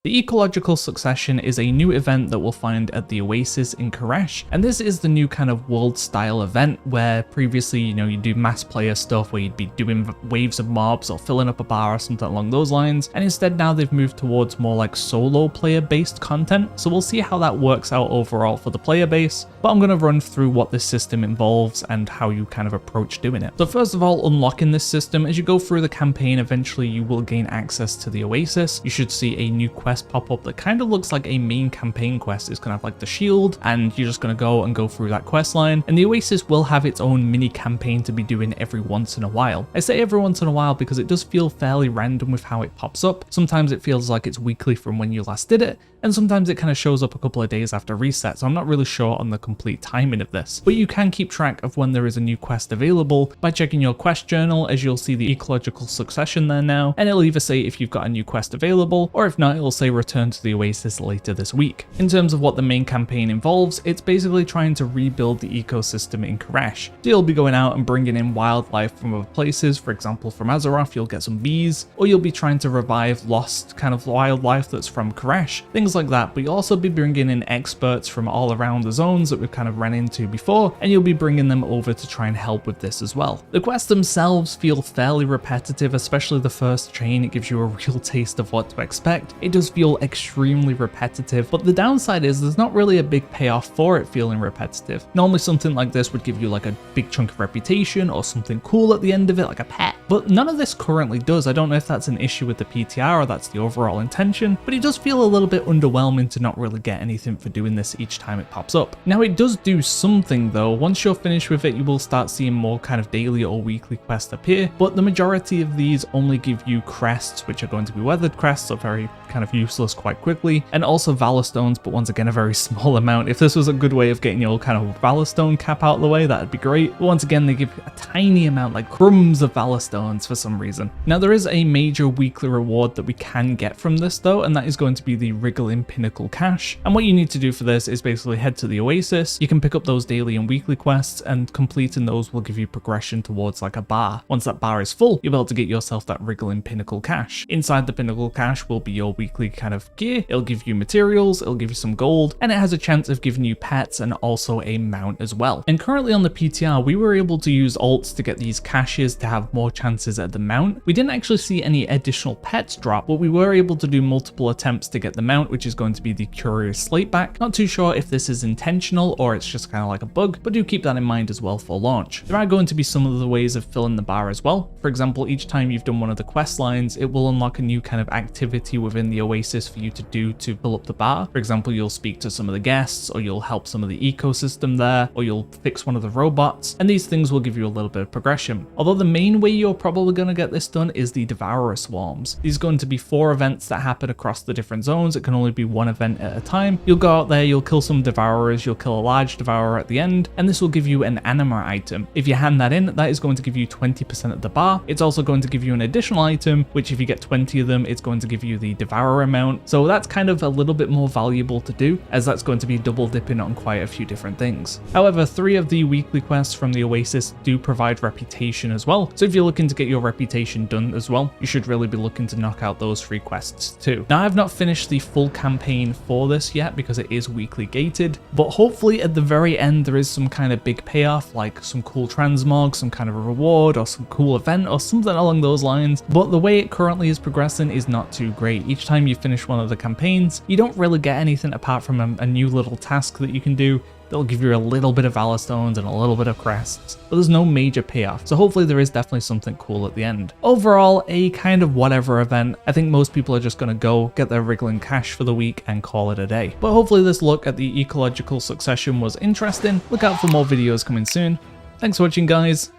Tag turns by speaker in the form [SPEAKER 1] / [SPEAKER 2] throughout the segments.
[SPEAKER 1] The Ecological Succession is a new event that we'll find at the Oasis in Koresh, and this is the new kind of world-style event where previously, you do mass player stuff where you'd be doing waves of mobs or filling up a bar or something along those lines, and instead now they've moved towards more like solo player-based content, so we'll see how that works out overall for the player base, but I'm going to run through what this system involves and how you kind of approach doing it. So first of all, unlocking this system, as you go through the campaign, eventually you will gain access to the Oasis. You should see a new quest pop up that kind of looks like a main campaign quest. It's kind of like the shield, and you're just going to go through that quest line, and the Oasis will have its own mini campaign to be doing every once in a while. I say every once in a while because it does feel fairly random with how it pops up. Sometimes it feels like it's weekly from when you last did it, and sometimes it kind of shows up a couple of days after reset, so I'm not really sure on the complete timing of this. But you can keep track of when there is a new quest available by checking your quest journal, as you'll see the Ecological Succession there now, and it'll either say if you've got a new quest available, or if not, it'll say return to the Oasis later this week. In terms of what the main campaign involves, it's basically trying to rebuild the ecosystem in Koresh. So you'll be going out and bringing in wildlife from other places, for example from Azeroth you'll get some bees, or you'll be trying to revive lost kind of wildlife that's from Koresh, things like that, but you'll also be bringing in experts from all around the zones that we've kind of ran into before, and you'll be bringing them over to try and help with this as well. The quests themselves feel fairly repetitive, especially the first chain. It gives you a real taste of what to expect. It does feel extremely repetitive, but the downside is there's not really a big payoff for it feeling repetitive. Normally something like this would give you like a big chunk of reputation or something cool at the end of it, like a pet, but none of this currently does. I don't know if that's an issue with the PTR or that's the overall intention, but it does feel a little bit underwhelming to not really get anything for doing this each time it pops up. Now it does do something though. Once you're finished with it, you will start seeing more kind of daily or weekly quests appear, but the majority of these only give you crests, which are going to be weathered crests, so very kind of useless quite quickly, and also Valor Stones, but once again a very small amount. If this was a good way of getting your kind of Valor Stone cap out of the way, that'd be great, but once again they give a tiny amount, like crumbs of Valor Stones for some reason. Now there is a major weekly reward that we can get from this though, and that is going to be the Wriggling Pinnacle Cache, and what you need to do for this is basically head to the Oasis. You can pick up those daily and weekly quests, and completing those will give you progression towards like a bar. Once that bar is full, you'll be able to get yourself that Wriggling Pinnacle Cache. Inside the Pinnacle Cache will be your weekly kind of gear. It'll give you materials, it'll give you some gold, and it has a chance of giving you pets and also a mount as well. And currently on the PTR, we were able to use alts to get these caches to have more chances at the mount. We didn't actually see any additional pets drop, but we were able to do multiple attempts to get the mount, which is going to be the Curious Slateback. Not too sure if this is intentional or it's just kind of like a bug, but do keep that in mind as well for launch. There are going to be some of the ways of filling the bar as well. For example, each time you've done one of the quest lines, it will unlock a new kind of activity within the Oasis for you to do to fill up the bar. For example, you'll speak to some of the guests, or you'll help some of the ecosystem there, or you'll fix one of the robots, and these things will give you a little bit of progression. Although the main way you're probably going to get this done is the Devourer Swarms. These are going to be 4 events that happen across the different zones. It can only be 1 event at a time. You'll go out there, you'll kill some Devourers, you'll kill a large Devourer at the end, and this will give you an Anima item. If you hand that in, that is going to give you 20% of the bar. It's also going to give you an additional item, which if you get 20 of them, it's going to give you the Devourer amount. So that's kind of a little bit more valuable to do, as that's going to be double dipping on quite a few different things. However, 3 of the weekly quests from the Oasis do provide reputation as well. So if you're looking to get your reputation done as well, you should really be looking to knock out those 3 quests too. Now I've not finished the full campaign for this yet because it is weekly gated, but hopefully at the very end there is some kind of big payoff, like some cool transmog, some kind of a reward, or some cool event or something along those lines. But the way it currently is progressing is not too great. Each time you finish one of the campaigns, you don't really get anything apart from a new little task that you can do. They'll give you a little bit of Valor Stones and a little bit of crests, but there's no major payoff, so hopefully there is definitely something cool at the end. Overall, a kind of whatever event. I think most people are just going to go get their Wriggling Cache for the week and call it a day. But hopefully this look at the Ecological Succession was interesting. Look out for more videos coming soon. Thanks for watching, guys.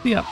[SPEAKER 1] See ya.